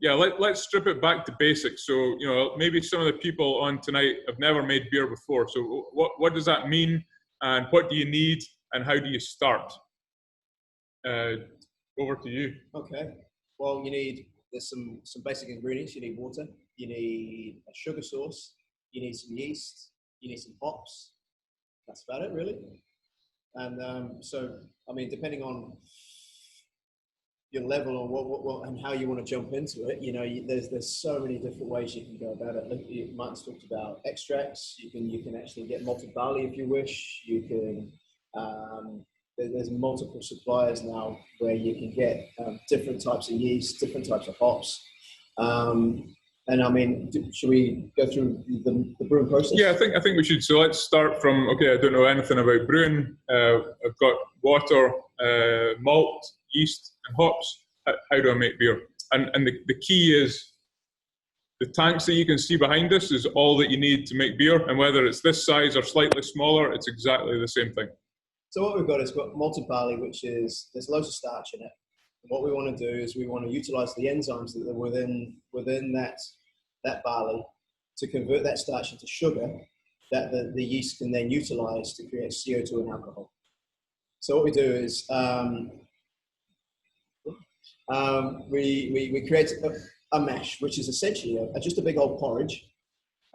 yeah, let's strip it back to basics. So, you know, maybe some of the people on tonight have never made beer before. So what does that mean, and what do you need, and how do you start? Over to you. Okay. Well, there's some basic ingredients. You need water, you need a sugar source, you need some yeast, you need some hops. That's about it, really. And so, I mean, depending on your level or what and how you want to jump into it, you know, there's so many different ways you can go about it. Martin's talked about extracts. You can actually get malted barley if you wish. You can there's multiple suppliers now where you can get different types of yeast, different types of hops. And I mean, should we go through the brewing process? Yeah, I think we should. So let's start from, okay, I don't know anything about brewing. I've got water, malt, yeast, and hops. How do I make beer? And the key is the tanks that you can see behind us is all that you need to make beer. And whether it's this size or slightly smaller, it's exactly the same thing. So what we've got is malted barley, which is, there's loads of starch in it. And what we want to do is we want to utilize the enzymes that are within that barley to convert that starch into sugar that the yeast can then utilize to create CO2 and alcohol. So what we do is we create a mash, which is essentially just a big old porridge.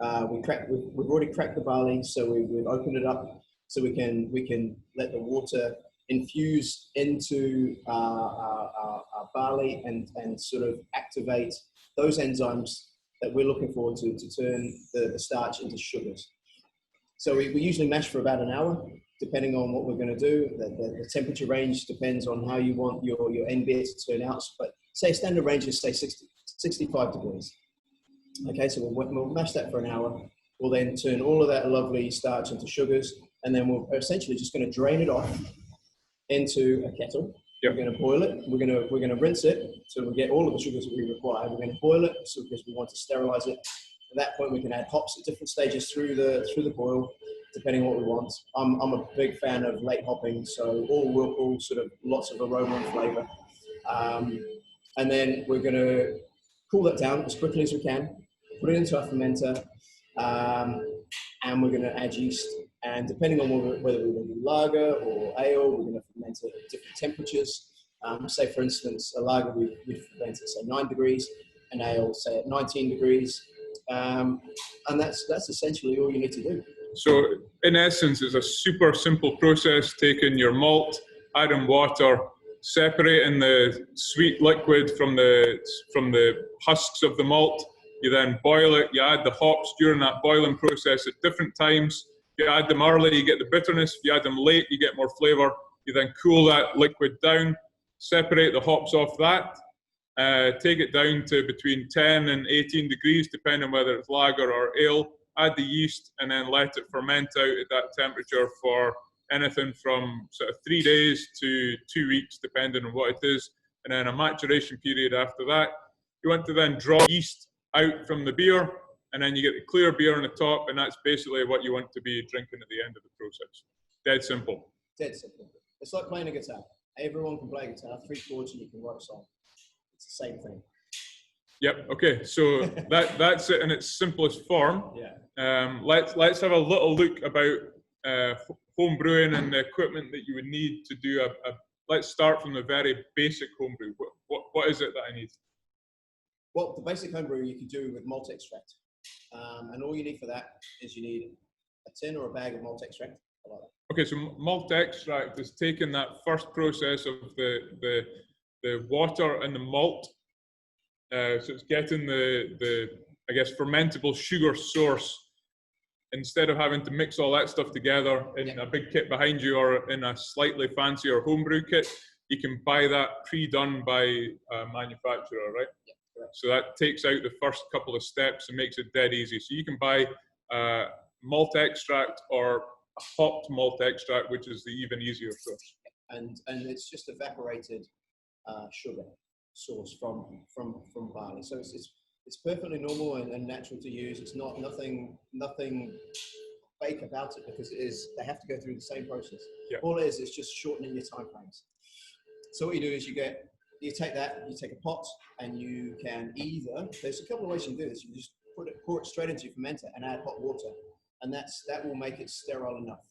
We've already cracked the barley, so we've opened it up so we can let the water infuse into our barley and sort of activate those enzymes that we're looking for to turn the starch into sugars. So we usually mash for about an hour, depending on what we're going to do. The temperature range depends on how you want your end beer to turn out. But say standard range is, say, 65 degrees. Okay, so we'll mash that for an hour. We'll then turn all of that lovely starch into sugars, and then we're essentially just going to drain it off into a kettle. Yep. We're going to boil it. We're going to rinse it so we get all of the sugars that we require. We're going to boil it because we want to sterilize it. At that point, we can add hops at different stages through the boil, depending on what we want. I'm a big fan of late hopping, so all whirlpool, sort of lots of aroma and flavor. And then we're going to cool that down as quickly as we can, put it into our fermenter, and we're going to add yeast. And depending on whether we want to do lager or ale, we're going to ferment it at different temperatures. Say, for instance, a lager, we ferment at, say, 9 degrees, an ale, say, at 19 degrees. And that's essentially all you need to do. So, in essence, it's a super simple process, taking your malt, adding water, separating the sweet liquid from the husks of the malt. You then boil it, you add the hops during that boiling process at different times. If you add them early, you get the bitterness. If you add them late, you get more flavour. You then cool that liquid down, separate the hops off that, take it down to between 10 and 18 degrees, depending on whether it's lager or ale. Add the yeast and then let it ferment out at that temperature for anything from sort of 3 days to 2 weeks, depending on what it is. And then a maturation period after that. You want to then draw yeast out from the beer, and then you get the clear beer on the top, and that's basically what you want to be drinking at the end of the process. Dead simple. Dead simple. It's like playing a guitar. Everyone can play a guitar, 3 chords, and you can write a song. It's the same thing. Yep. Okay. So that's it in its simplest form. Yeah. Let's have a little look about home brewing and the equipment that you would need to do let's start from the very basic homebrew. What is it that I need? Well, the basic homebrew you can do with malt extract, and all you need for that is you need a tin or a bag of malt extract. I like that. Okay, so malt extract is taking that first process of the water and the malt. So it's getting the I guess fermentable sugar source. Instead of having to mix all that stuff together in a big kit behind you or in a slightly fancier homebrew kit, you can buy that pre-done by a manufacturer, right? Yeah, correct. So that takes out the first couple of steps and makes it dead easy. So you can buy malt extract or a hopped malt extract, which is the even easier source. And it's just evaporated sugar source from barley. So it's perfectly normal and natural to use. It's nothing fake about it, because they have to go through the same process. Yeah. All it is just shortening your time frames. So what you do is you get you take that, you take a pot, and you can either, there's a couple of ways you can do this. You just pour it straight into your fermenter and add hot water, and that will make it sterile enough.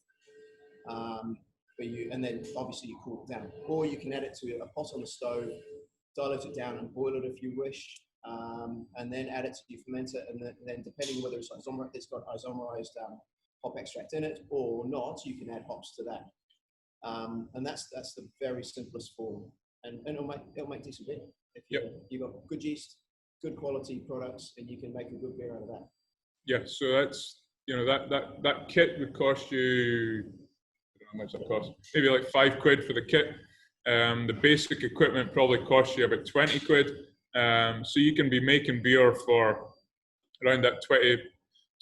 And then obviously you cool it down. Or you can add it to a pot on the stove, dilute it down and boil it if you wish, and then add it to your fermenter, and then depending whether it's got isomerized hop extract in it or not, you can add hops to that. And that's the very simplest form, and it'll make decent beer. If you've got good yeast, good quality products, and you can make a good beer out of that. Yeah, so that's, that kit would cost you, I don't know how much that costs, maybe like £5 for the kit. The basic equipment probably costs you about 20 quid. So you can be making beer for around that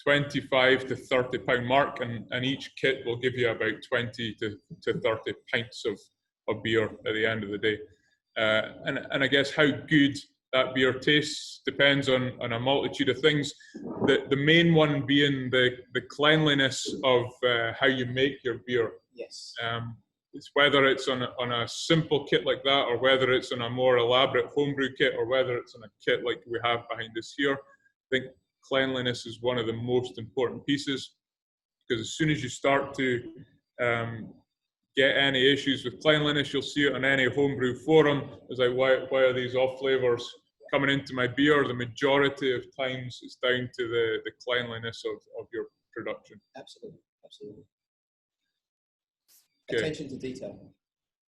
25 to 30 pound mark, and each kit will give you about 20 to 30 pints of beer at the end of the day. And I guess how good that beer tastes depends on a multitude of things. The main one being the cleanliness of how you make your beer. Yes. It's whether it's on a simple kit like that, or whether it's on a more elaborate homebrew kit, or whether it's on a kit like we have behind us here. I think cleanliness is one of the most important pieces, because as soon as you start to get any issues with cleanliness, you'll see it on any homebrew forum. It's like, why are these off flavors coming into my beer? The majority of times it's down to the cleanliness of your production. Absolutely. Okay. Attention to detail.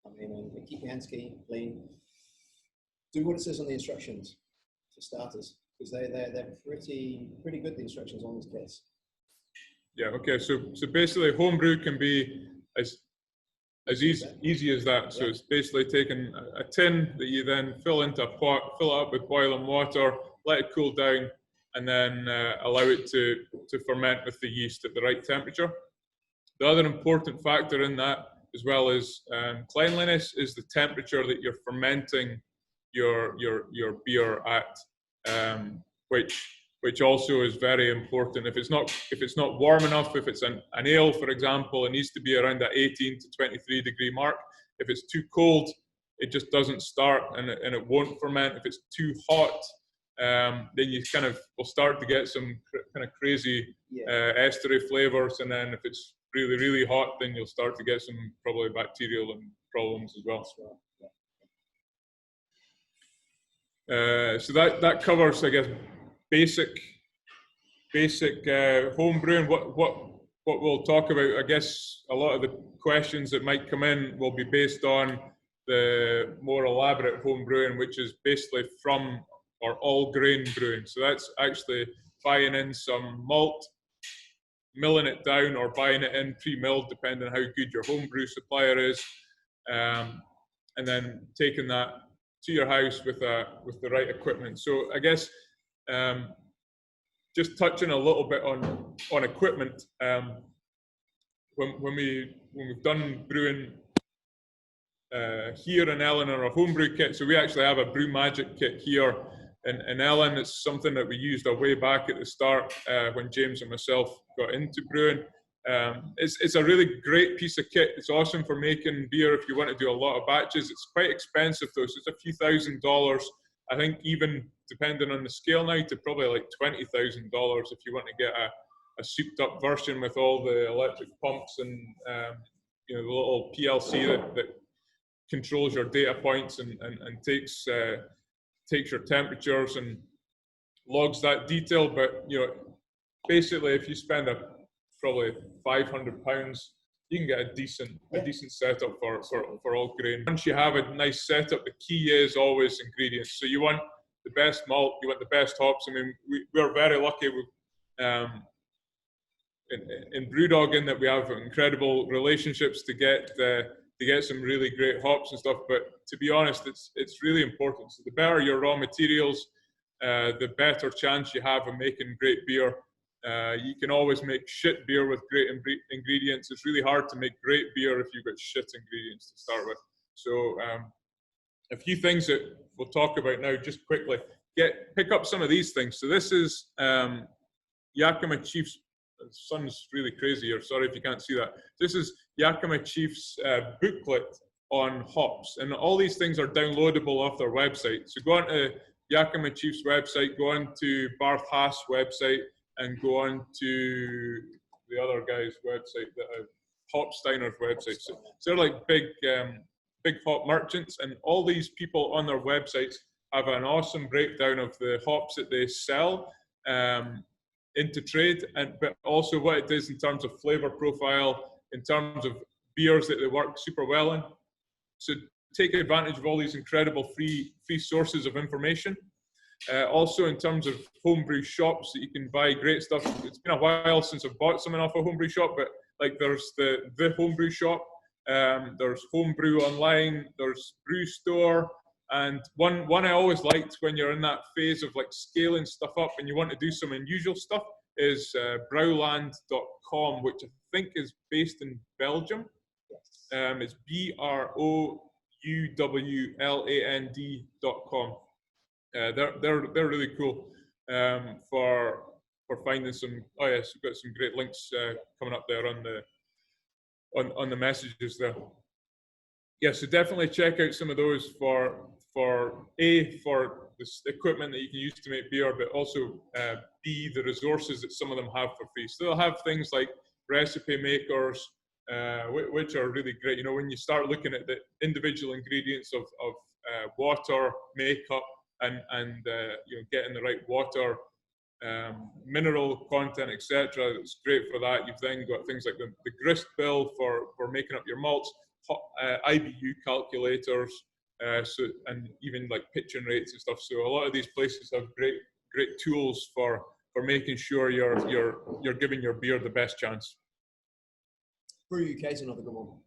I mean, keep your hands clean. Do what it says on the instructions, for starters, because they're pretty good, the instructions on these kits. Yeah. Okay. So basically, homebrew can be as easy as that. So it's basically taking a tin that you then fill into a pot, fill it up with boiling water, let it cool down, and then allow it to ferment with the yeast at the right temperature. The other important factor in that, as well as cleanliness, is the temperature that you're fermenting your beer at, which also is very important. If it's not warm enough, if it's an ale, for example, it needs to be around that 18 to 23 degree mark. If it's too cold, it just doesn't start, and it won't ferment. If it's too hot, then you kind of will start to get some kind of crazy estery flavors, and then if it's really, really hot, then you'll start to get some probably bacterial and problems as well. So that covers, I guess, basic home brewing. What we'll talk about, I guess, a lot of the questions that might come in will be based on the more elaborate home brewing, which is basically from or all grain brewing. So that's actually buying in some malt, milling it down, or buying it in pre-milled, depending on how good your homebrew supplier is, and then taking that to your house with the right equipment. So I guess just touching a little bit on equipment. When we've done brewing here in Ellen on our homebrew kit, so we actually have a Brew Magic kit here in Ellen. It's something that we used way back at the start when James and myself got into brewing. It's a really great piece of kit. It's awesome for making beer if you want to do a lot of batches. It's quite expensive though, so it's a few $1,000s. I think even depending on the scale now, to probably like $20,000 if you want to get a souped up version with all the electric pumps and the little PLC that controls your data points and takes your temperatures and logs that detail. But basically, if you spend probably £500, you can get a decent setup for all grain. Once you have a nice setup, the key is always ingredients. So you want the best malt, you want the best hops. I mean, we're very lucky in BrewDog in that we have incredible relationships to get some really great hops and stuff. But to be honest, it's really important. So the better your raw materials, the better chance you have of making great beer. You can always make shit beer with great ingredients. It's really hard to make great beer if you've got shit ingredients to start with. So a few things that we'll talk about now, just quickly. Pick up some of these things. So this is Yakima Chief's. The sun's really crazy here. Sorry if you can't see that. This is Yakima Chief's booklet on hops, and all these things are downloadable off their website. So go on to Yakima Chief's website, go on to Barth Haas' website, and go on to the other guy's website, Hopsteiner's website. So they're like big hop merchants, and all these people on their websites have an awesome breakdown of the hops that they sell into trade, but also what it does in terms of flavor profile, in terms of beers that they work super well in. So take advantage of all these incredible free sources of information. Also in terms of homebrew shops that you can buy great stuff. It's been a while since I've bought something off a homebrew shop, but like there's the homebrew shop, there's Homebrew online, there's Brew Store, and one I always liked when you're in that phase of like scaling stuff up and you want to do some unusual stuff is browland.com, which I think is based in Belgium. It's BROUWLAND.com. They're really cool for finding some. Oh yes, we've got some great links coming up there on the messages there. Yeah, so definitely check out some of those for this equipment that you can use to make beer, but also B, the resources that some of them have for free. So they'll have things like recipe makers, which are really great. You know, when you start looking at the individual ingredients of water, makeup, and you know, getting the right water, mineral content, etc. It's great for that. You've then got things like the grist bill for making up your malts, IBU calculators, and even like pitching rates and stuff. So a lot of these places have great tools for making sure you're giving your beer the best chance. Brew UK is another good one.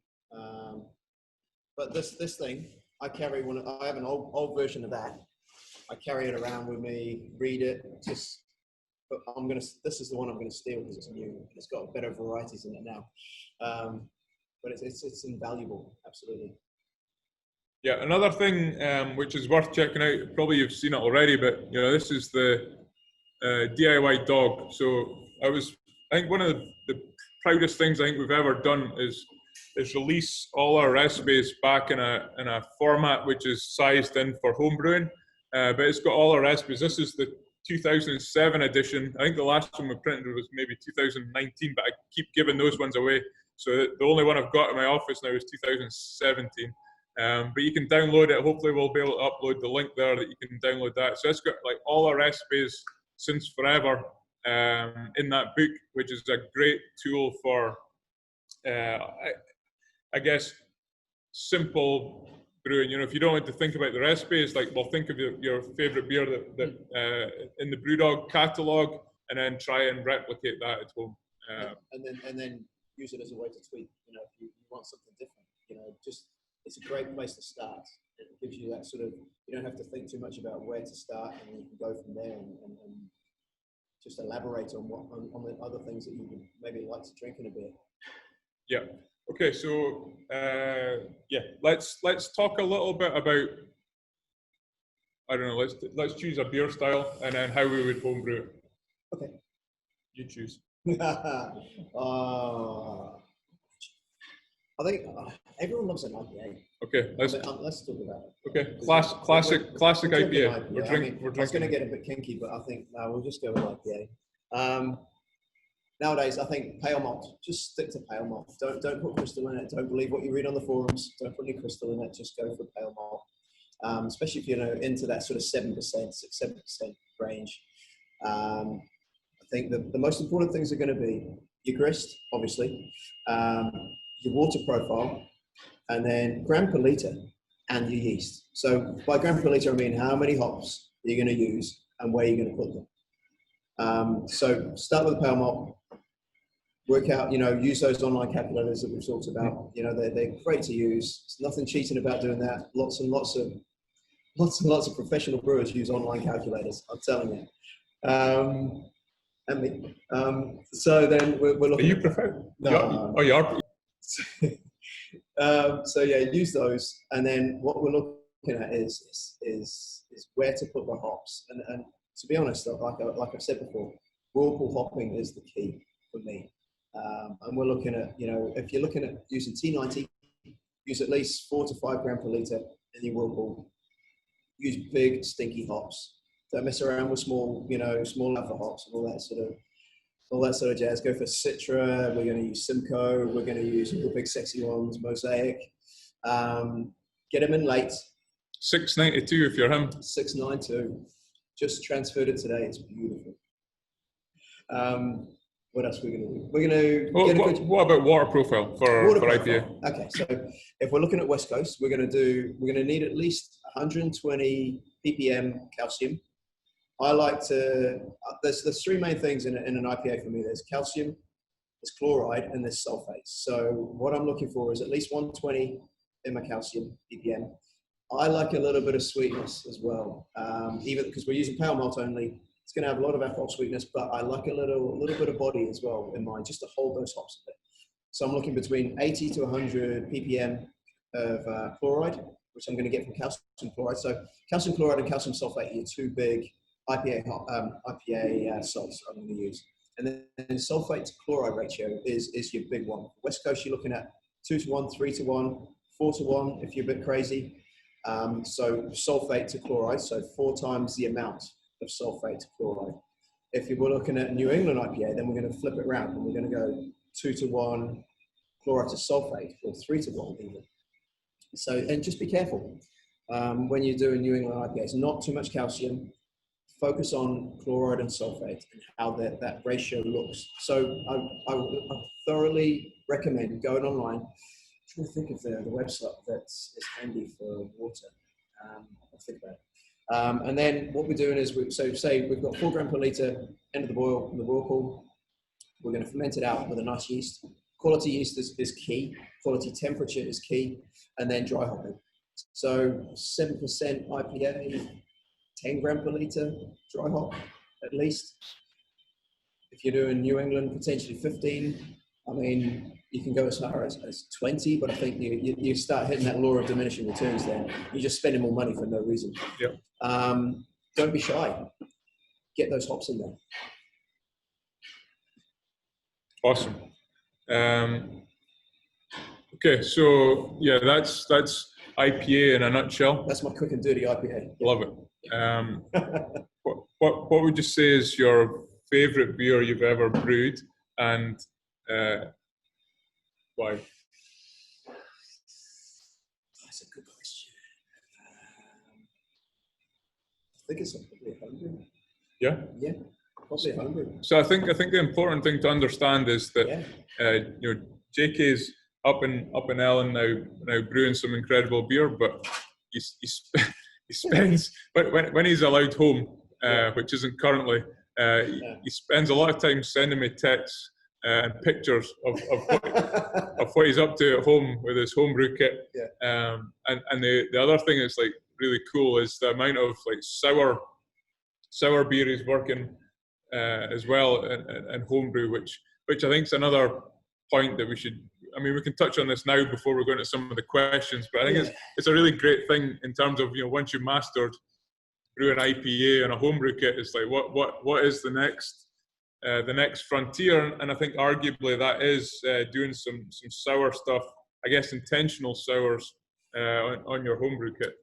But this thing, I carry one. I have an old version of that. I carry it around with me, read it. But this is the one I'm gonna steal because it's new. It's got better varieties in it now. But it's invaluable, absolutely. Yeah, another thing which is worth checking out. Probably you've seen it already, but you know, this is the DIY dog. So I think one of the proudest things I think we've ever done is release all our recipes back in a format which is sized in for homebrewing. But it's got all our recipes. This is the 2007 edition. I think the last one we printed was maybe 2019, but I keep giving those ones away. So the only one I've got in my office now is 2017. But you can download it. Hopefully we'll be able to upload the link there that you can download that. So it's got like all our recipes since forever in that book, which is a great tool for, I guess, simple brewing. You know, if you don't want to think about the recipes, like, well, think of your favorite beer that in the BrewDog catalog, and then try and replicate that at home. And then use it as a way to tweak. You know, if you want something different, you know, it's a great place to start. It gives you that sort of, you don't have to think too much about where to start, and you can go from there and just elaborate on the other things that you would maybe like to drink in a beer. Yeah. Okay. So yeah, let's talk a little bit about, I don't know. Let's choose a beer style and then how we would homebrew it. Okay. You choose. I think everyone loves an IPA. Okay, let's talk about it. Okay, classic IPA. We're drinking. I was going to get a bit kinky, but I think we'll just go with IPA. Nowadays, I think pale malt. Just stick to pale malt. Don't put crystal in it. Don't believe what you read on the forums. Don't put any crystal in it. Just go for pale malt. Especially if you're into that sort of 7%, 6-7% range. I think the most important things are going to be your grist, obviously, your water profile, and then gram per litre and your yeast. So by gram per litre, I mean how many hops you're going to use and where you're going to put them. So start with the pale malt, work out, you know, use those online calculators that we've talked about. You know, they're great to use. There's nothing cheating about doing that. Lots and lots of professional brewers use online calculators, I'm telling you. And me. So then we're looking. Are you professional? No. Oh, you are. So yeah, use those, and then what we're looking at is where to put the hops. And to be honest, like I've said before, whirlpool hopping is the key for me. And we're looking at, you know, if you're looking at using T90, use at least 4 to 5 grams per litre in your whirlpool. Use big, stinky hops. Don't mess around with small alpha hops and all that sort of jazz. Go for Citra. We're going to use Simcoe. We're going to use the big sexy ones, Mosaic. Get them in late. 692 if you're him. 692. Just transferred it today. It's beautiful. What else are we going to do? We're going to what about water profile for IPA? Okay, so if we're looking at West Coast, we're going to need at least 120 ppm calcium. I like to. There's 3 main things in an IPA for me. There's calcium, there's chloride, and there's sulfates. So what I'm looking for is at least 120 in my calcium ppm. I like a little bit of sweetness as well, even because we're using pale malt only. It's going to have a lot of alcohol sweetness, but I like a little bit of body as well in mind, just to hold those hops a bit. So I'm looking between 80 to 100 ppm of chloride, which I'm going to get from calcium chloride. So calcium chloride and calcium sulfate are your 2 big IPA salts I'm going to use. And then sulfate to chloride ratio is your big one. West Coast, you're looking at 2 to 1, 3 to 1, 4 to 1 if you're a bit crazy. So sulfate to chloride, so 4 times the amount of sulfate to chloride. If you were looking at New England IPA, then we're going to flip it around and we're going to go 2 to 1 chloride to sulfate, or 3 to 1 even. So, and just be careful when you're doing New England IPAs, not too much calcium. Focus on chloride and sulfate and how that ratio looks. So I thoroughly recommend going online. I'm trying to think of the website that's handy for water. I'll think about it. And then what we're doing is, say we've got 4 grams per litre end of the boil in the whirlpool. We're going to ferment it out with a nice yeast. Quality yeast is key. Quality temperature is key. And then dry hopping. So 7% IPA, 10 grams per litre dry hop at least. If you're doing New England, potentially 15. I mean, you can go as far as 20, but I think you start hitting that law of diminishing returns then. You're just spending more money for no reason. Yep. Don't be shy. Get those hops in there. Awesome. Okay, so yeah, that's IPA in a nutshell. That's my quick and dirty IPA. Love it. What would you say is your favorite beer you've ever brewed, and why? That's a good question. I think it's probably Homebrew. Yeah. Yeah, probably Homebrew. So I think the important thing to understand is that JK's up in Ellen now brewing some incredible beer, but he spends when he's allowed home, which isn't currently. He spends a lot of time sending me texts and pictures of what he's up to at home with his homebrew kit. Yeah. And the other thing that's like really cool is the amount of like sour beer he's working as well and homebrew, which I think is another point that we can touch on this now before we're going to some of the questions. But I think it's a really great thing in terms of, once you've mastered brewing IPA and a homebrew kit, it's like what is the next frontier? And I think arguably that is doing some sour stuff, I guess intentional sours on your homebrew kit.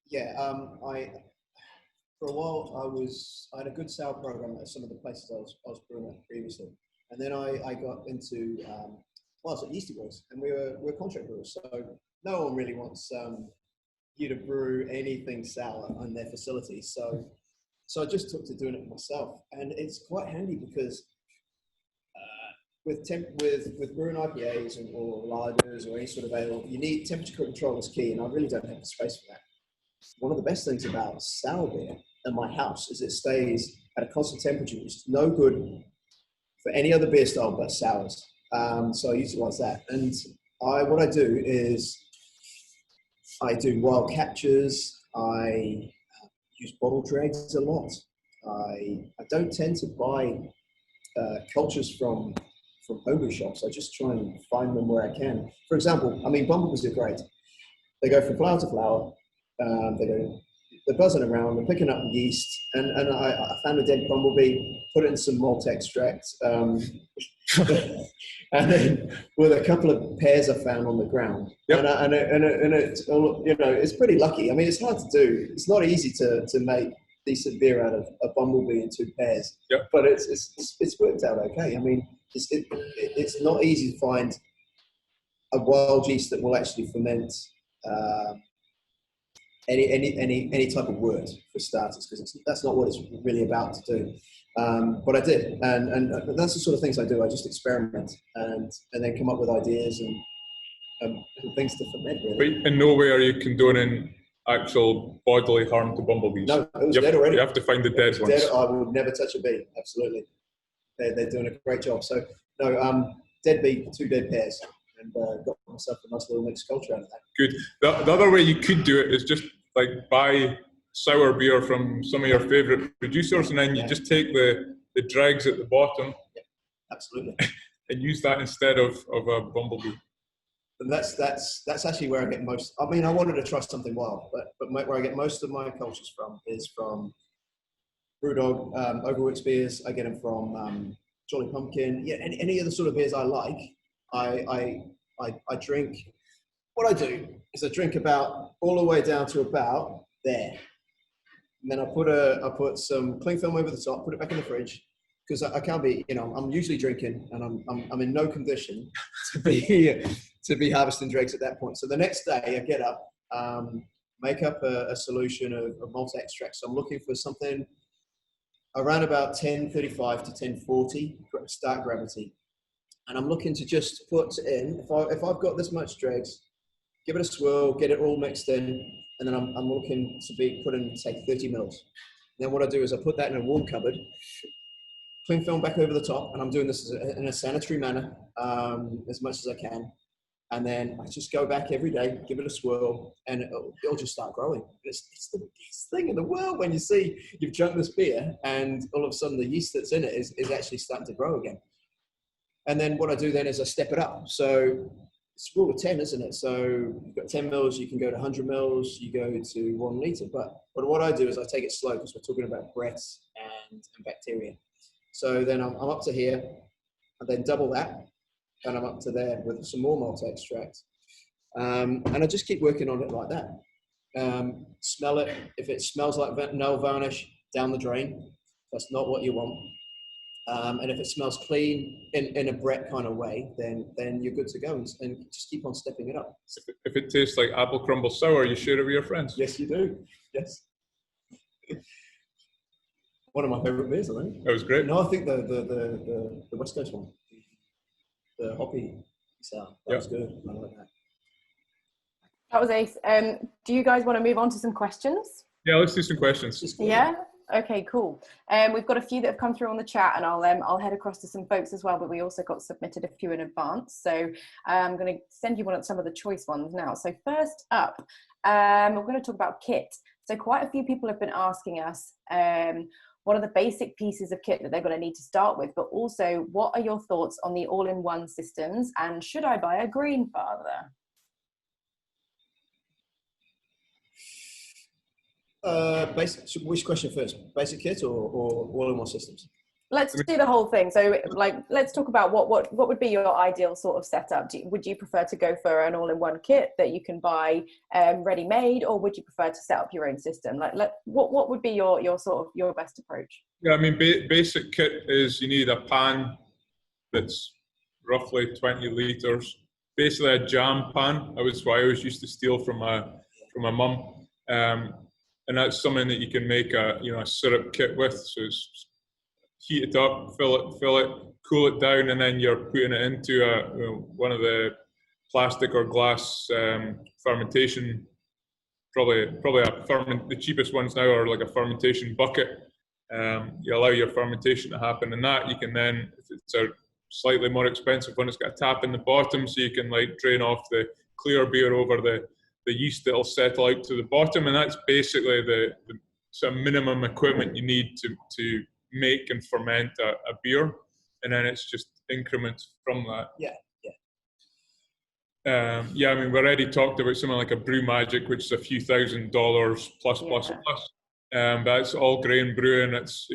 Yeah, for a while I had a good sour program at some of the places I was brewing at previously, and then I got into I was at Yeasty Boys, and we're contract brewers, so no one really wants you to brew anything sour on their facility. So I just took to doing it myself, and it's quite handy because with brewing IPAs or lagers or any sort of ale, you need temperature control is key, and I really don't have the space for that. One of the best things about sour beer in my house is it stays at a constant temperature, which is no good for any other beer style but sours. So I utilize that, and what I do is I do wild captures. I use bottle dregs a lot. I don't tend to buy cultures from homebrew shops. I just try and find them where I can. For example, bumblebees are great. They go from flower to flower. They're buzzing around. They're picking up yeast. And I found a dead bumblebee, put it in some malt extract. And then with a couple of pears I found on the ground. Yep. And it's, you know, it's pretty lucky. I mean, it's hard to do. It's not easy to make decent beer out of a bumblebee and 2 pears. Yep. But it's worked out okay. I mean, it's not easy to find a wild yeast that will actually ferment any type of wort, for starters, because that's not what it's really about to do. But I did, and that's the sort of things I do. I just experiment and then come up with ideas and things to ferment, really. But in no way are you condoning actual bodily harm to bumblebees. No, it was dead already. You have to find the dead ones. Dead, I would never touch a bee. Absolutely, they're doing a great job. So no, dead bee, 2 dead pears, and got myself a nice little mixed culture out of that. Good. The other way you could do it is just like buy sour beer from some of your favourite producers, and then you just take the dregs at the bottom. Yeah, absolutely. And use that instead of a bumblebee. And that's actually where I get most. I mean, I wanted to try something wild, but where I get most of my cultures from is from BrewDog, Overworks beers. I get them from Jolly Pumpkin. Yeah, any of the sort of beers I like. I drink. What I do is I drink about all the way down to about there, and then I put some cling film over the top, put it back in the fridge, because I can't be, you know, I'm usually drinking and I'm in no condition to be harvesting dregs at that point. So the next day I get up, make up a solution of malt extract. So I'm looking for something around about 1035 to 1040 start gravity, and I'm looking to just put in, if I've got this much dregs, give it a swirl, get it all mixed in, and then I'm looking to be put in, say, 30 mils. Then what I do is I put that in a warm cupboard, cling film back over the top, and I'm doing this in a sanitary manner, as much as I can. And then I just go back every day, give it a swirl, and it'll just start growing. It's the best thing in the world when you see you've drunk this beer and all of a sudden the yeast that's in it is actually starting to grow again. And then what I do then is I step it up. So it's rule of 10, isn't it? So you've got 10 mils, you can go to 100 mils, you go to 1 litre. But what I do is I take it slow, because we're talking about breaths and bacteria. So then I'm up to here, and then double that, and I'm up to there with some more malt extract. And I just keep working on it like that. Smell it. If it smells like nail varnish, down the drain. That's not what you want. And if it smells clean in a Brett kind of way, then you're good to go, and just keep on stepping it up. If it tastes like apple crumble sour, you share it with your friends. Yes, you do. Yes. One of my favourite beers, I think. That was great. No, I think the West Coast one, the hoppy sour. That was good. I like that. That was ace. Do you guys want to move on to some questions? Yeah, let's do some questions. Yeah. Okay, cool. We've got a few that have come through on the chat, and I'll head across to some folks as well, but we also got submitted a few in advance. So I'm going to send you some of the choice ones now. So first up, we're going to talk about kit. So quite a few people have been asking us what are the basic pieces of kit that they're going to need to start with, but also what are your thoughts on the all-in-one systems, and should I buy a Greenfather? Which question first? Basic kit or all-in-one systems? Let's do the whole thing. So, let's talk about what would be your ideal sort of setup. Would you prefer to go for an all-in-one kit that you can buy ready-made, or would you prefer to set up your own system? What would be your sort of your best approach? Yeah, I mean, basic kit is you need a pan that's roughly 20 litres. Basically, a jam pan. That's what I always used to steal from my mum. And that's something that you can make a syrup kit with. So it's heat it up, fill it, cool it down, and then you're putting it into one of the plastic or glass fermentation. Probably the cheapest ones now are like a fermentation bucket. You allow your fermentation to happen in that. You can then, if it's a slightly more expensive one, it's got a tap in the bottom, so you can drain off the clear beer over the yeast that'll settle out to the bottom, and that's basically the sort of minimum equipment you need to make and ferment a beer, and then it's just increments from that. I mean, we already talked about something like a Brew Magic, which is a few $1,000 plus. But it's all grain brewing. It's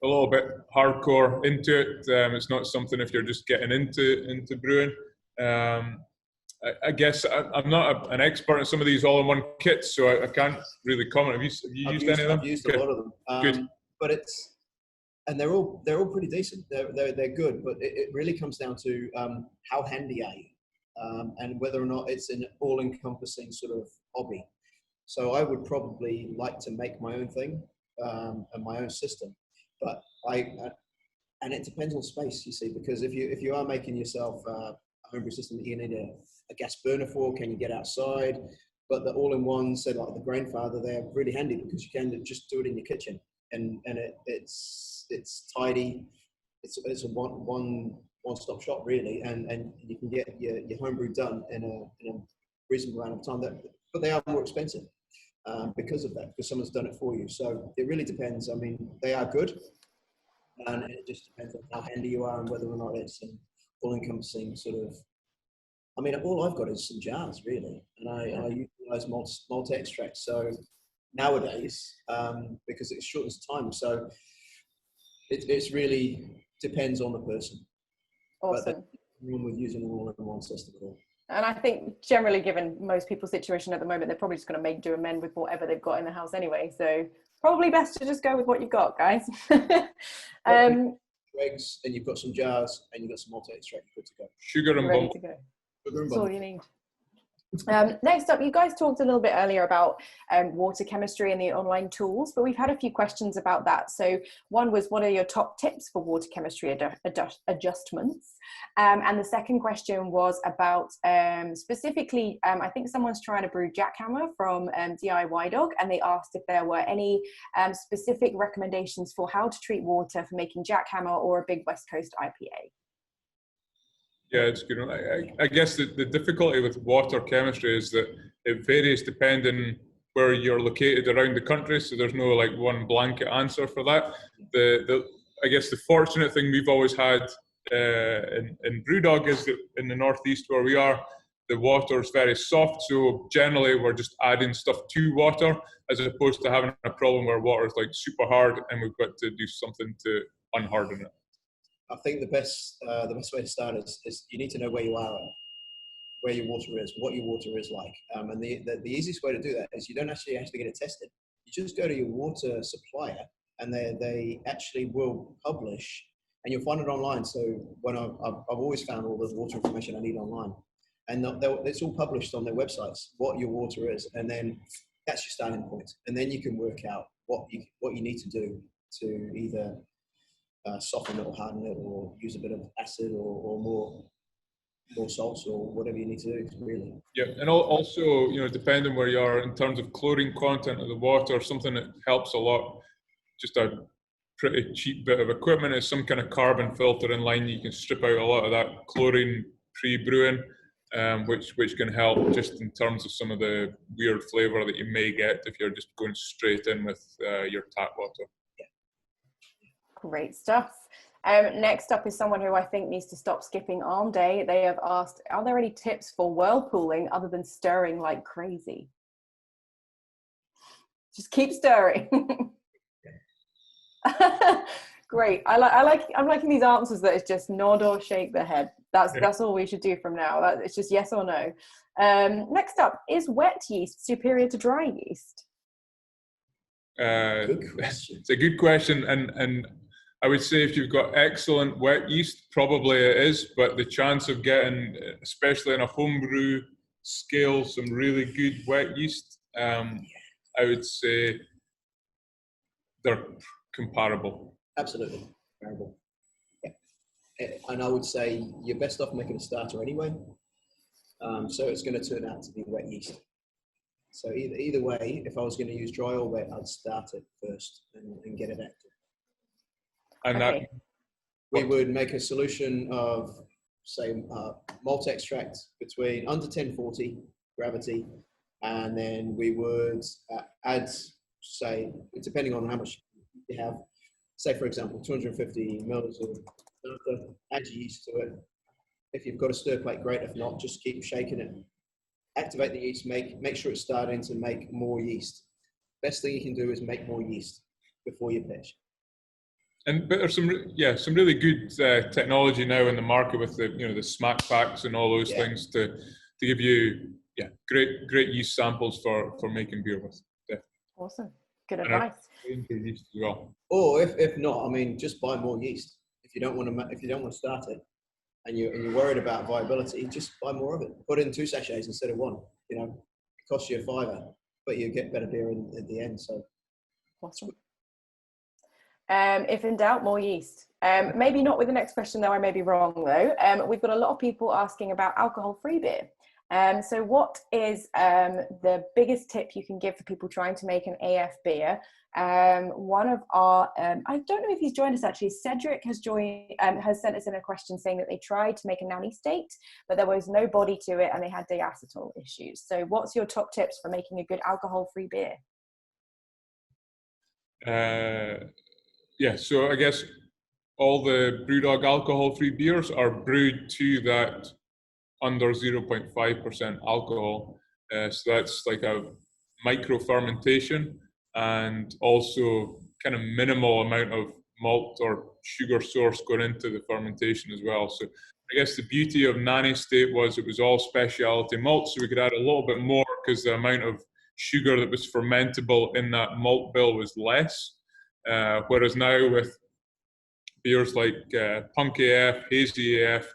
a little bit hardcore into it. It's not something if you're just getting into brewing. I guess I'm not an expert in some of these all-in-one kits, so I can't really comment. Have you used any of them? I've used a lot of them. Good. But they're all pretty decent. They're good, but it really comes down to how handy are you, and whether or not it's an all-encompassing sort of hobby. So I would probably like to make my own thing and my own system, but and it depends on space, you see, because if you are making yourself a homebrew system that you need a gas burner for, can you get outside? But the all-in-one, so like the Grainfather, they're really handy because you can just do it in your kitchen, and it's tidy. It's a one-stop shop really, and you can get your homebrew done in a reasonable amount of time. But they are more expensive because of that, because someone's done it for you. So it really depends. I mean, they are good, and it just depends on how handy you are and whether or not it's an all-encompassing sort of. I mean, all I've got is some jars really, and I utilize malt extracts. So nowadays, because it shortens time, so it's really depends on the person. Awesome. But wrong with using an all-in-one system at all. And I think generally, given most people's situation at the moment, they're probably just going to make do and mend with whatever they've got in the house anyway. So probably best to just go with what you've got, guys. Eggs, and you've got some jars, and you've got some malt extract, good to go. Sugar and ready bump. to go. Sugar and That's all bump. you need. Next up, you guys talked a little bit earlier about water chemistry and the online tools, but we've had a few questions about that. So one was, what are your top tips for water chemistry adjustments? And the second question was about specifically, I think someone's trying to brew jackhammer from DIY Dog, and they asked if there were any specific recommendations for how to treat water for making jackhammer or a big West Coast IPA. Yeah, it's good. I guess the difficulty with water chemistry is that it varies depending where you're located around the country. So there's no like one blanket answer for that. I guess the fortunate thing we've always had in BrewDog is that in the northeast where we are, the water is very soft. So generally we're just adding stuff to water as opposed to having a problem where water is like super hard and we've got to do something to unharden it. I think the best way to start is you need to know where you are, where your water is, what your water is like. And the easiest way to do that is you don't actually have to get it tested. You just go to your water supplier, and they actually will publish, and you'll find it online. So when I've always found all the water information I need online, and it's all published on their websites, what your water is, and then that's your starting point. And then you can work out what you need to do to either soften it or harden it, or use a bit of acid or more salts or whatever you need to do, really. Yeah, and also, depending where you are in terms of chlorine content of the water, something that helps a lot, just a pretty cheap bit of equipment is some kind of carbon filtering line. You can strip out a lot of that chlorine pre-brewing, which can help just in terms of some of the weird flavour that you may get if you're just going straight in with your tap water. Great stuff. Next up is someone who I think needs to stop skipping arm day. They have asked, are there any tips for whirlpooling other than stirring like crazy? Just keep stirring. Great. I'm liking these answers that it's just nod or shake the head. That's all we should do from now. It's just yes or no. Next up, is wet yeast superior to dry yeast? Good question. It's a good question, and I would say if you've got excellent wet yeast, probably it is, but the chance of getting, especially in a homebrew scale, some really good wet yeast, I would say they're comparable. Absolutely comparable. Yeah. And I would say you're best off making a starter anyway. So it's going to turn out to be wet yeast. So either way, if I was going to use dry or wet, I'd start it first and get it active. And okay. We would make a solution of, say, malt extract between under 1040 gravity, and then we would add, say, depending on how much you have, say for example, 250 mils of starter, add yeast to it. If you've got a stir plate, great. If not, just keep shaking it. Activate the yeast, make sure it's starting to make more yeast. Best thing you can do is make more yeast before you pitch. but there's some really good technology now in the market with the smack packs and all those things to give you great yeast samples for making beer with. Definitely. Awesome, good advice. Yeast as well. Or if not, I mean, just buy more yeast. If you don't want to start it, and you're worried about viability, just buy more of it. Put in 2 sachets instead of 1. You know, it costs you $5, but you get better beer at the end. So awesome. If in doubt, more yeast. Maybe not with the next question, though. I may be wrong, though. We've got a lot of people asking about alcohol-free beer. So what is the biggest tip you can give for people trying to make an AF beer? One of our, I don't know if he's joined us actually, Cedric has sent us in a question saying that they tried to make a nanny state, but there was no body to it and they had diacetyl issues. So what's your top tips for making a good alcohol-free beer? So I guess all the BrewDog alcohol-free beers are brewed to that under 0.5% alcohol. So that's like a micro fermentation and also kind of minimal amount of malt or sugar source going into the fermentation as well. So I guess the beauty of Nanny State was it was all specialty malt, so we could add a little bit more because the amount of sugar that was fermentable in that malt bill was less. Whereas now with beers like Punk AF, Hazy AF,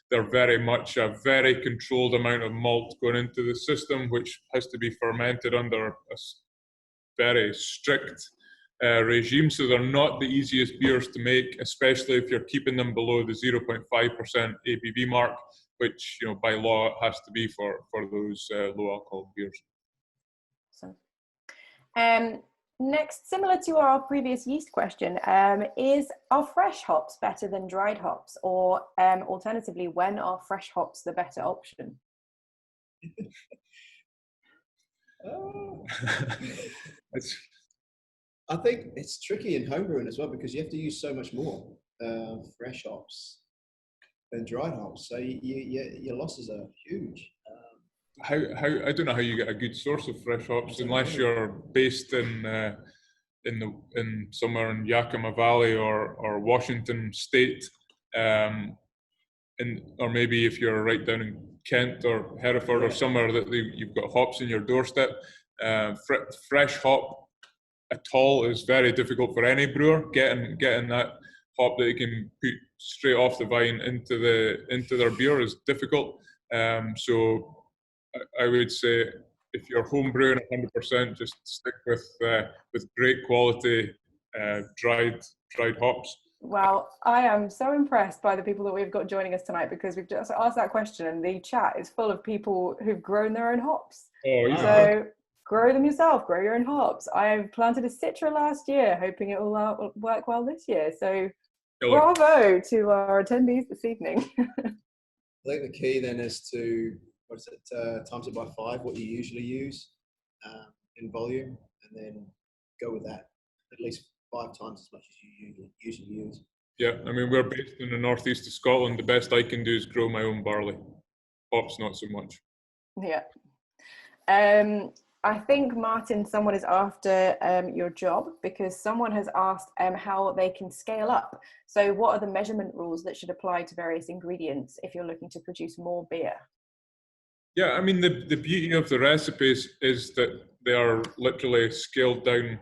they're very much a very controlled amount of malt going into the system, which has to be fermented under a very strict regime. So they're not the easiest beers to make, especially if you're keeping them below the 0.5% ABV mark, which by law it has to be for those low alcohol beers. Awesome. Next, similar to our previous yeast question, are fresh hops better than dried hops? Or alternatively, when are fresh hops the better option? I think it's tricky in homebrewing as well because you have to use so much more fresh hops than dried hops. So your losses are huge. How I don't know how you get a good source of fresh hops unless you're based in somewhere in Yakima Valley or Washington State, or maybe if you're right down in Kent or Hereford or somewhere that you've got hops in your doorstep. Fresh hop at all is very difficult for any brewer. Getting that hop that you can put straight off the vine into their beer is difficult. So I would say if you're homebrewing 100%, just stick with great quality dried hops. Well, I am so impressed by the people that we've got joining us tonight because we've just asked that question and the chat is full of people who've grown their own hops. Oh, yeah. So grow them yourself, grow your own hops. I planted a Citra last year, hoping it will work well this year. So bravo to our attendees this evening. I think the key then is to times it by 5, what you usually use in volume, and then go with that at least 5 times as much as you usually use. Yeah, I mean, we're based in the northeast of Scotland. The best I can do is grow my own barley. Hops, not so much. Yeah. I think, Martin, someone is after your job because someone has asked how they can scale up. So what are the measurement rules that should apply to various ingredients if you're looking to produce more beer? Yeah, I mean, the beauty of the recipes is that they are literally scaled down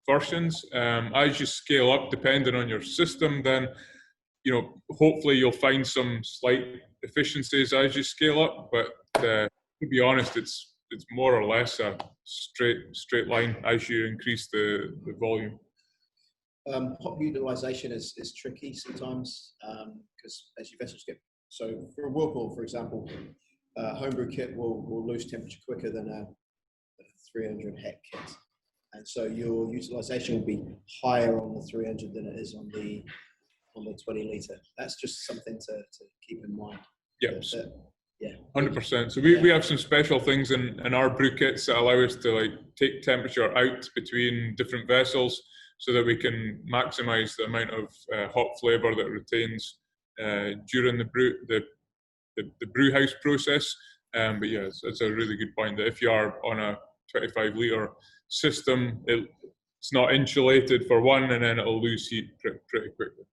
versions. As you scale up, depending on your system, then, hopefully you'll find some slight efficiencies as you scale up. But to be honest, it's more or less a straight line as you increase the volume. Hop utilization is tricky sometimes because as your vessels get, so for a whirlpool, for example, homebrew kit will lose temperature quicker than a 300 hec kit, and so your utilization will be higher on the 300 than it is on the 20 litre. That's just something to keep in mind. Yep. Yeah, 100%. So we have some special things in our brew kits that allow us to take temperature out between different vessels so that we can maximize the amount of hop flavor that retains during the brew house process. But yeah, it's a really good point that if you are on a 25 litre system, it's not insulated for one, and then it'll lose heat pretty quickly.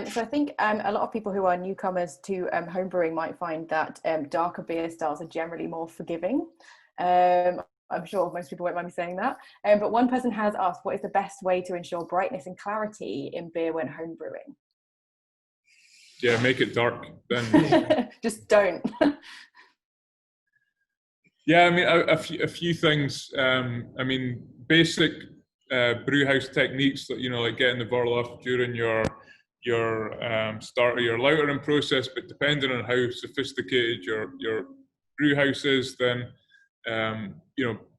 So I think a lot of people who are newcomers to homebrewing might find that darker beer styles are generally more forgiving. I'm sure most people won't mind me saying that. But one person has asked, what is the best way to ensure brightness and clarity in beer when homebrewing? Yeah, make it dark. Then just don't. Yeah, I mean, a few things. I mean, basic brew house techniques that, like getting the burl off during your start of your lautering process, but depending on how sophisticated your brew house is, then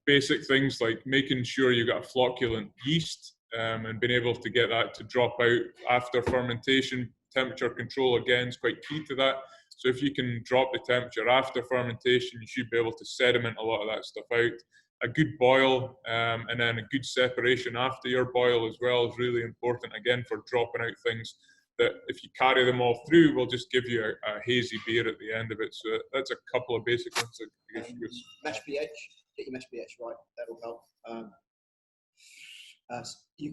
basic things like making sure you got a flocculent yeast and being able to get that to drop out after fermentation. Temperature control again is quite key to that. So if you can drop the temperature after fermentation, you should be able to sediment a lot of that stuff out. A good boil and then a good separation after your boil as well is really important, again, for dropping out things that if you carry them all through will just give you a hazy beer at the end of it. So that's a couple of basic ones. Mash pH, get your mash pH right, that'll help.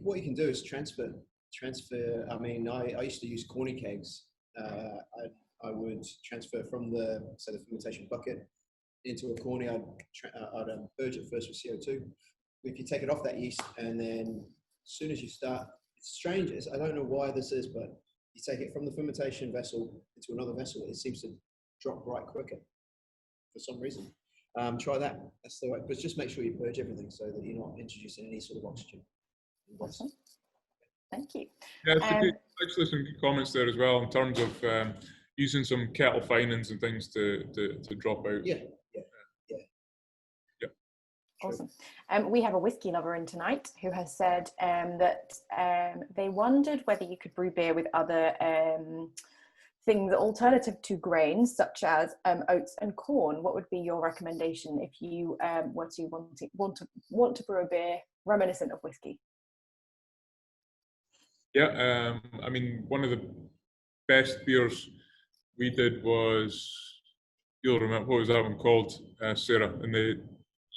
What you can do is transfer. I mean, I used to use corny kegs. I would transfer from the fermentation bucket into a corny. I'd purge it first with CO2. If you take it off that yeast, and then as soon as you start, it's strange. I don't know why this is, but you take it from the fermentation vessel into another vessel, it seems to drop right quicker for some reason. Try that. That's the way. But just make sure you purge everything so that you're not introducing any sort of oxygen. Awesome. Thank you. Yeah, actually some good comments there as well in terms of using some kettle finings and things to drop out. Yeah. Awesome. We have a whiskey lover in tonight who has said that they wondered whether you could brew beer with other things alternative to grains, such as oats and corn. What would be your recommendation if you were to want to brew a beer reminiscent of whiskey? Yeah, I mean, one of the best beers we did was, you'll remember, what was that one called, Sarah? And the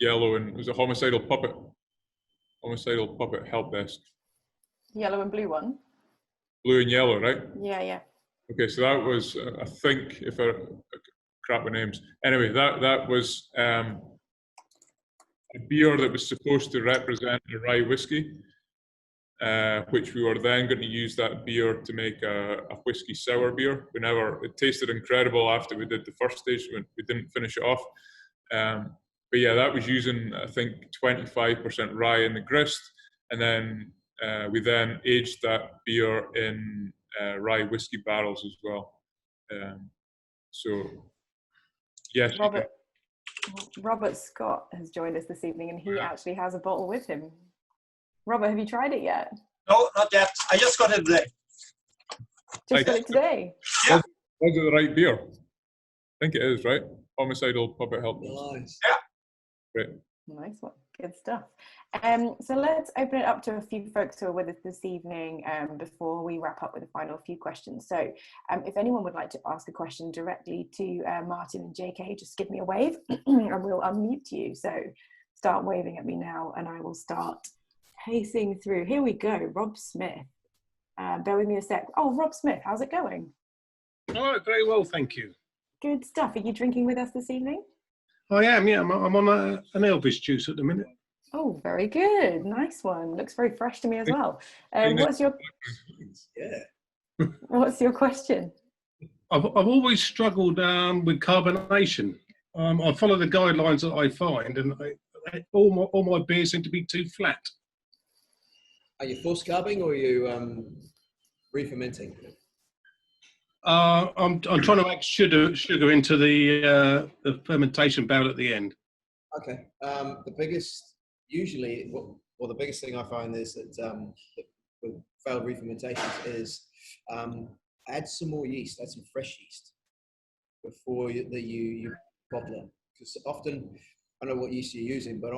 yellow, and was it Homicidal Puppet Help Desk. Yellow and blue one? Blue and yellow, right? Yeah. Okay, so that was, I think, if I crap with names. Anyway, that was a beer that was supposed to represent a rye whiskey. Which we were then going to use that beer to make a whiskey sour beer. It tasted incredible after we did the first stage. We didn't finish it off. But yeah, that was using, I think, 25% rye in the grist. And then we then aged that beer in rye whiskey barrels as well. So, yes. Robert Scott has joined us this evening, and he actually has a bottle with him. Robert, have you tried it yet? No, not yet. I just got it today. Got it today? Yeah. Was it the right beer? I think it is, right? Homicidal Puppet Help. Nice. Yeah. Great. Nice one. Good stuff. So let's open it up to a few folks who are with us this evening before we wrap up with the final few questions. So if anyone would like to ask a question directly to Martin and JK, just give me a wave and we'll unmute you. So start waving at me now and I will start pacing through. Here we go. Rob Smith. Bear with me a sec. Oh, Rob Smith, how's it going? Oh, very well, thank you. Good stuff. Are you drinking with us this evening? I am, yeah. I'm on an Elvis juice at the minute. Oh, very good. Nice one. Looks very fresh to me as well. What's your question? I've always struggled with carbonation. I follow the guidelines that I find, and all my beers seem to be too flat. Are you force carbing or are you re-fermenting? I'm trying to add sugar into the fermentation barrel at the end. Okay. The biggest thing I find is that with failed re-fermentations is add some more yeast, add some fresh yeast before you bottle it. Because often, I don't know what yeast you're using, but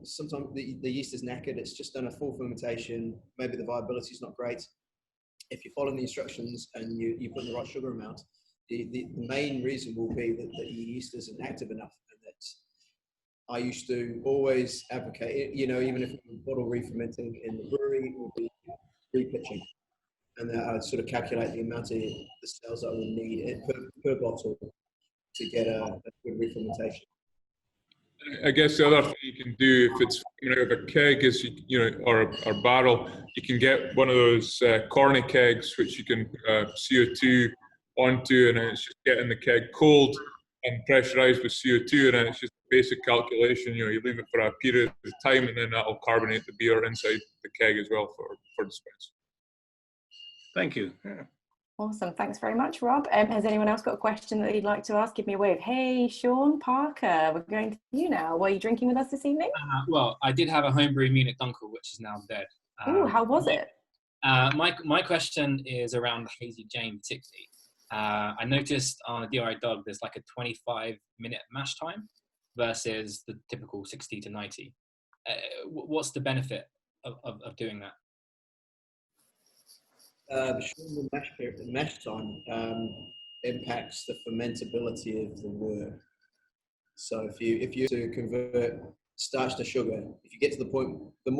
sometimes the yeast is knackered. It's just done a full fermentation. Maybe the viability is not great. If you're following the instructions and you put in the right sugar amount, the main reason will be that the yeast isn't active enough, and that I used to always advocate, you know, even if it was bottle re-fermenting in the brewery, it would be re-pitching. And then I'd sort of calculate the amount of the cells I would need per bottle to get a good re-fermentation. I guess the other thing you can do if it's coming out of a keg is, or barrel, you can get one of those corny kegs which you can CO2 onto, and it's just getting the keg cold and pressurized with CO2, and then it's just basic calculation. You leave it for a period of time, and then that'll carbonate the beer inside the keg as well for dispense. Thank you. Yeah. Awesome. Thanks very much, Rob. Has anyone else got a question that you'd like to ask? Give me a wave. Hey, Sean Parker, we're going to you now. Were you drinking with us this evening? Well, I did have a homebrew Munich Dunkel, which is now dead. Ooh, how was it? My question is around the Hazy Jane particularly. I noticed on a DRI Dog there's like a 25-minute mash time versus the typical 60 to 90. What's the benefit of doing that? The shorter mash time impacts the fermentability of the wort. So if you to convert starch to sugar, if you get to the point, the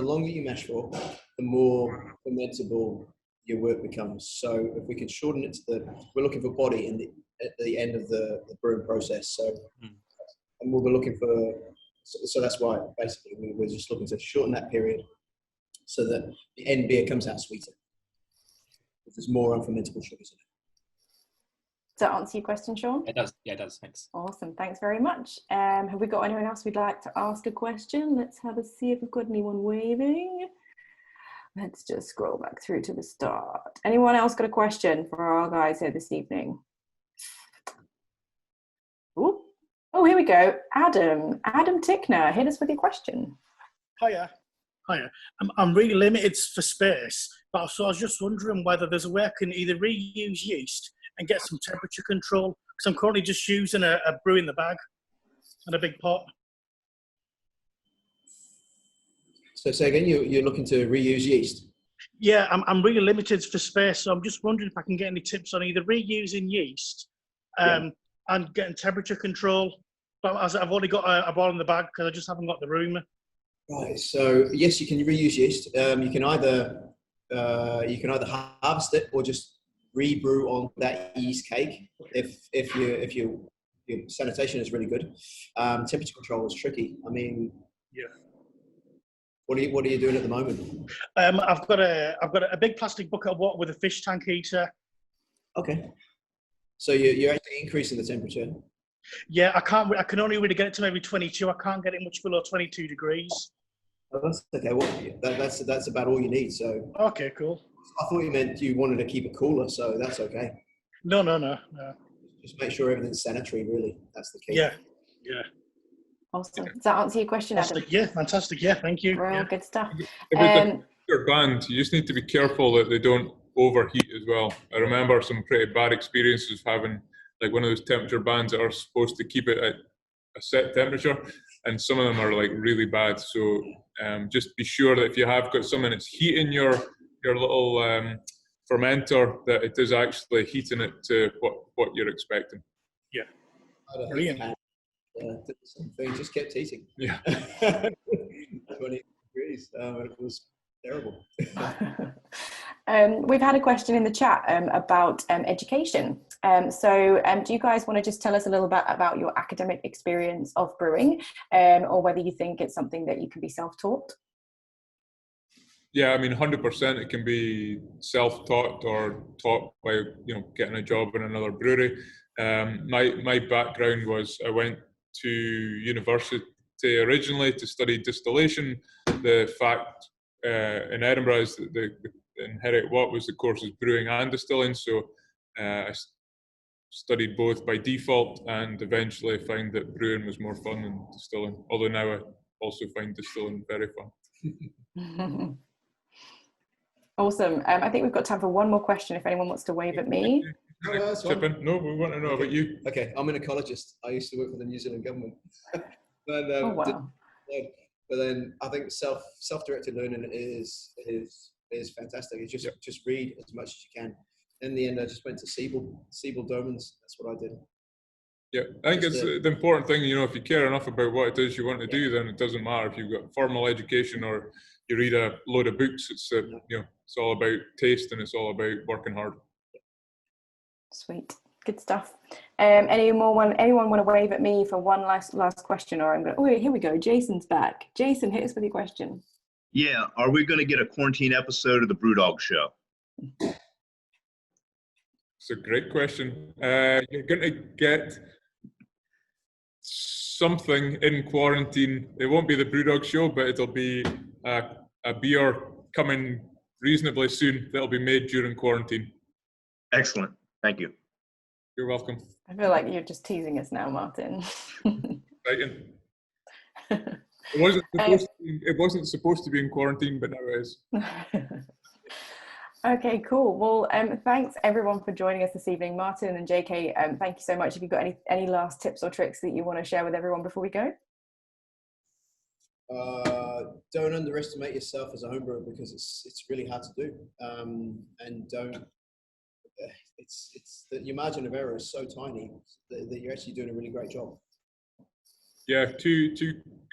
longer you mash for, the more fermentable your wort becomes. So if we can shorten it we're looking for body at the end of the brewing process. So and we'll be looking for, so that's why basically we're just looking to shorten that period so that the end beer comes out sweeter. There's more unfermentable sugars in it. Does that answer your question, Sean? It does. Yeah, it does. Thanks. Awesome. Thanks very much. Have we got anyone else we'd like to ask a question? Let's see if we've got anyone waving. Let's just scroll back through to the start. Anyone else got a question for our guys here this evening? Ooh. Oh, here we go. Adam Tickner, hit us with your question. Hiya. I'm really limited for space, but so I was just wondering whether there's a way I can either reuse yeast and get some temperature control, because I'm currently just using a brew in the bag and a big pot. So say again, you're looking to reuse yeast? Yeah, I'm really limited for space, so I'm just wondering if I can get any tips on either reusing yeast and getting temperature control. But as I've only got a bottle in the bag because I just haven't got the room. Right. So yes, you can reuse yeast. You can either harvest it or just rebrew on that yeast cake if your sanitation is really good. Temperature control is tricky. I mean, yeah. What are you doing at the moment? I've got a big plastic bucket of water with a fish tank heater. Okay. So you're actually increasing the temperature. Yeah, I can only really get it to maybe 22. I can't get it much below 22 degrees. Oh, that's okay. Well, that's about all you need. So. Okay, cool. I thought you meant you wanted to keep it cooler, so that's okay. No. Just make sure everything's sanitary. Really, that's the key. Yeah. Awesome. Does that answer your question, Adam? Yeah, fantastic. Yeah, thank you. Real good stuff. With your band, you just need to be careful that they don't overheat as well. I remember some pretty bad experiences having like one of those temperature bands that are supposed to keep it at a set temperature, and some of them are like really bad. So just be sure that if you have got something that's heating your little fermenter, that it is actually heating it to what you're expecting. Yeah. Brilliant. Something just kept heating. Yeah. 20 degrees. It was terrible. We've had a question in the chat about education. So do you guys want to just tell us a little bit about your academic experience of brewing, or whether you think it's something that you can be self-taught? Yeah, I mean, 100% it can be self-taught or taught by getting a job in another brewery. My background was I went to university originally to study distillation. The fact in Edinburgh is that the inherent what was the course is brewing and distilling. So I studied both by default, and eventually found that brewing was more fun than distilling. Although now I also find distilling very fun. Awesome. I think we've got time for one more question if anyone wants to wave at me. No, we want to know about you. Okay, I'm an ecologist. I used to work for the New Zealand government. Oh, wow. But then I think self-directed learning is fantastic. It's just read as much as you can. In the end, I just went to Siebel Domans. That's what I did. Yeah, I think it's the important thing, you know, if you care enough about what it is you want to do, then it doesn't matter if you've got formal education or you read a load of books. It's, you know, it's all about taste and it's all about working hard. Sweet, good stuff. Anyone want to wave at me for one last question, or I'm going? Oh, here we go. Jason's back. Jason, hit us with your question. Yeah, are we going to get a quarantine episode of the BrewDog show? It's a great question. You're going to get something in quarantine. It won't be the BrewDog show, but it'll be a beer coming reasonably soon that'll be made during quarantine. Excellent. Thank you. You're welcome. I feel like you're just teasing us now, Martin. Right. It wasn't supposed to be in quarantine, but now it is. Okay, cool. Well, thanks everyone for joining us this evening. Martin and JK, thank you so much. Have you got any last tips or tricks that you want to share with everyone before we go? Don't underestimate yourself as a homebrewer, because it's really hard to do. And don't. Your margin of error is so tiny that you're actually doing a really great job. Yeah, two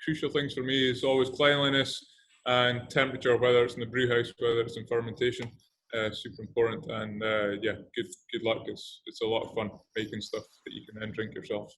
crucial things for me is always cleanliness and temperature, whether it's in the brew house, whether it's in fermentation. Super important. And yeah, good luck. It's a lot of fun making stuff that you can then drink yourself.